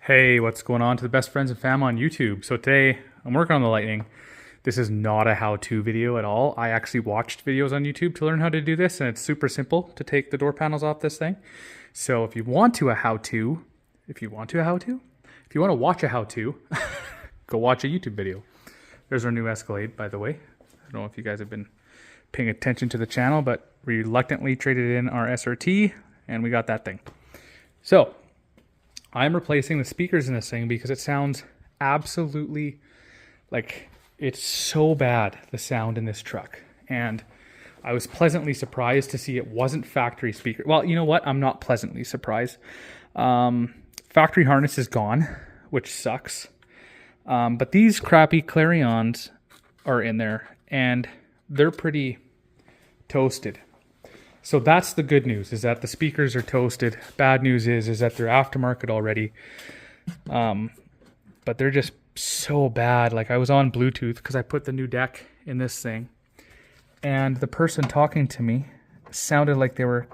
Hey, what's going on to the best friends and fam on YouTube? So today I'm working on the Lightning. This is not a how-to video at all. I actually watched videos on YouTube to learn how to do this, and it's super simple to take the door panels off this thing. So if you want to watch a how-to, go watch a YouTube video. There's our new Escalade, by the way. I don't know if you guys have been paying attention to the channel, but we reluctantly traded in our SRT and we got that thing. So I'm replacing the speakers in this thing because it sounds absolutely like it's so bad, the sound in this truck. And I was pleasantly surprised to see it wasn't factory speaker. Well, you know what? I'm not pleasantly surprised. Factory harness is gone, which sucks. But these crappy Clarions are in there and they're pretty toasted. So that's the good news, is that the speakers are toasted. Bad news is that they're aftermarket already. But they're just so bad. Like, I was on Bluetooth because I put the new deck in this thing, and the person talking to me sounded like they were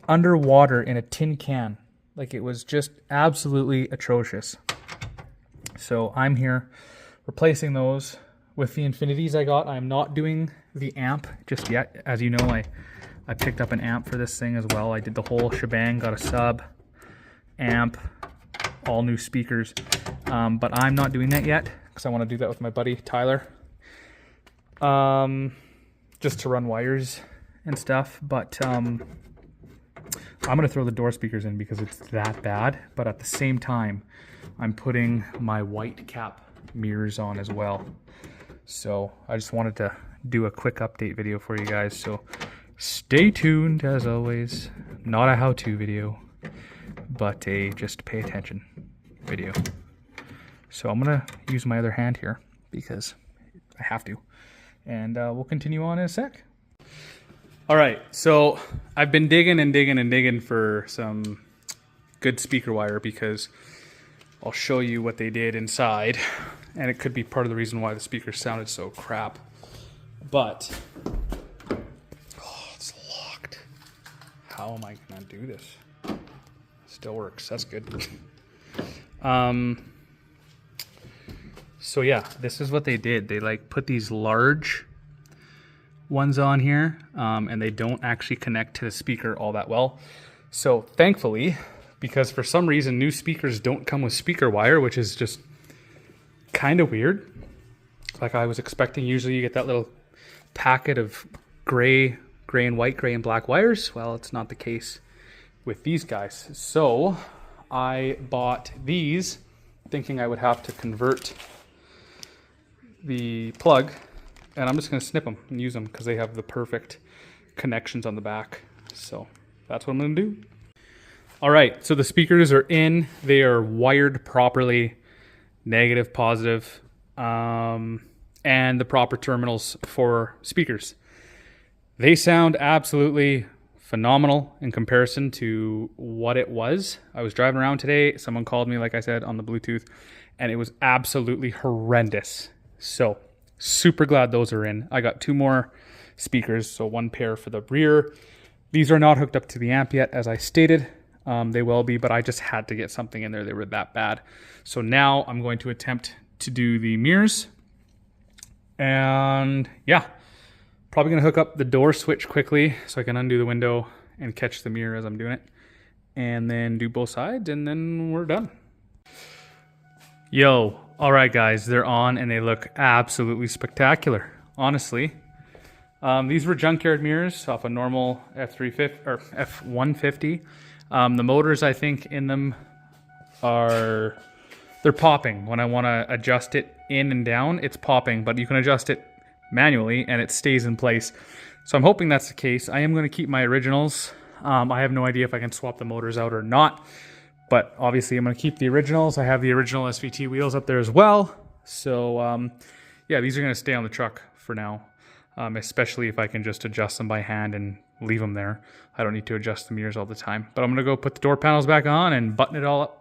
underwater in a tin can. Like, it was just absolutely atrocious. So I'm here replacing those with the Infinities I got. I'm not doing the amp just yet. As you know, I picked up an amp for this thing as well. I did the whole shebang, got a sub, amp, all new speakers. But I'm not doing that yet because I want to do that with my buddy Tyler. Just to run wires and stuff. But I'm going to throw the door speakers in because it's that bad. But at the same time, I'm putting my white cap mirrors on as well. So I just wanted to do a quick update video for you guys. So stay tuned, as always. Not a how-to video, but a just pay attention video. So I'm going to use my other hand here because I have to. And we'll continue on in a sec. All right, so I've been digging for some good speaker wire because I'll show you what they did inside. And it could be part of the reason why the speakers sounded so crap. But it's locked. How am I gonna do this? Still works. That's good. So yeah, this is what they did. They like put these large ones on here, and they don't actually connect to the speaker all that well. So thankfully, because for some reason new speakers don't come with speaker wire, which is just kind of weird. Like I was expecting, usually you get that little packet of gray and white, gray and black wires. Well, it's not the case with these guys. So I bought these thinking I would have to convert the plug, and I'm just going to snip them and use them because they have the perfect connections on the back. So that's what I'm going to do. All right, so the speakers are in. They are wired properly, negative, positive, and the proper terminals for speakers. They sound absolutely phenomenal in comparison to what it was. I was driving around today. Someone called me, like I said, on the Bluetooth, and it was absolutely horrendous. So super glad those are in. I got 2 more speakers, so 1 pair for the rear. These are not hooked up to the amp yet, as I stated. They will be, but I just had to get something in there. They were that bad. So now I'm going to attempt to do the mirrors. And yeah, probably going to hook up the door switch quickly so I can undo the window and catch the mirror as I'm doing it. And then do both sides, and then we're done. Yo, all right guys, they're on and they look absolutely spectacular, honestly. These were junkyard mirrors off a normal F350 or F150. The motors, I think, in them they're popping. When I want to adjust it in and down, it's popping, but you can adjust it manually and it stays in place. So I'm hoping that's the case. I am going to keep my originals. I have no idea if I can swap the motors out or not, but obviously I'm going to keep the originals. I have the original SVT wheels up there as well. So yeah, these are going to stay on the truck for now, especially if I can just adjust them by hand and leave them there. I don't need to adjust the mirrors all the time. But I'm going to go put the door panels back on and button it all up.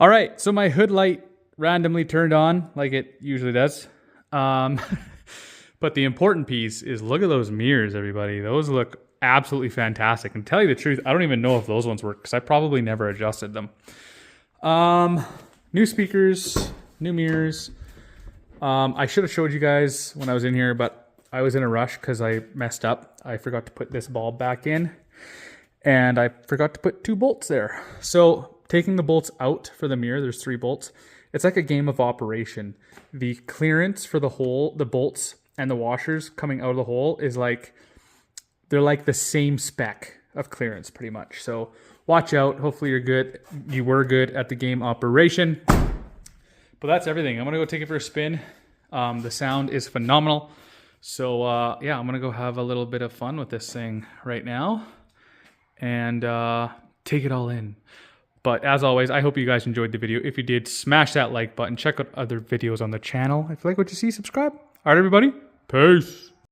All right, so my hood light randomly turned on like it usually does. But the important piece is look at those mirrors, everybody. Those look absolutely fantastic. And to tell you the truth, I don't even know if those ones work because I probably never adjusted them. New speakers, new mirrors. I should have showed you guys when I was in here, but I was in a rush because I messed up. I forgot to put this bulb back in, and I forgot to put 2 bolts there. So taking the bolts out for the mirror, there's 3 bolts. It's like a game of operation. The clearance for the hole, the bolts and the washers coming out of the hole is like, they're like the same spec of clearance pretty much. So watch out. Hopefully you're good. You were good at the game operation. But that's everything. I'm going to go take it for a spin. The sound is phenomenal. So yeah, I'm going to go have a little bit of fun with this thing right now and take it all in. But as always, I hope you guys enjoyed the video. If you did, smash that like button. Check out other videos on the channel. If you like what you see, subscribe. All right, everybody. Peace.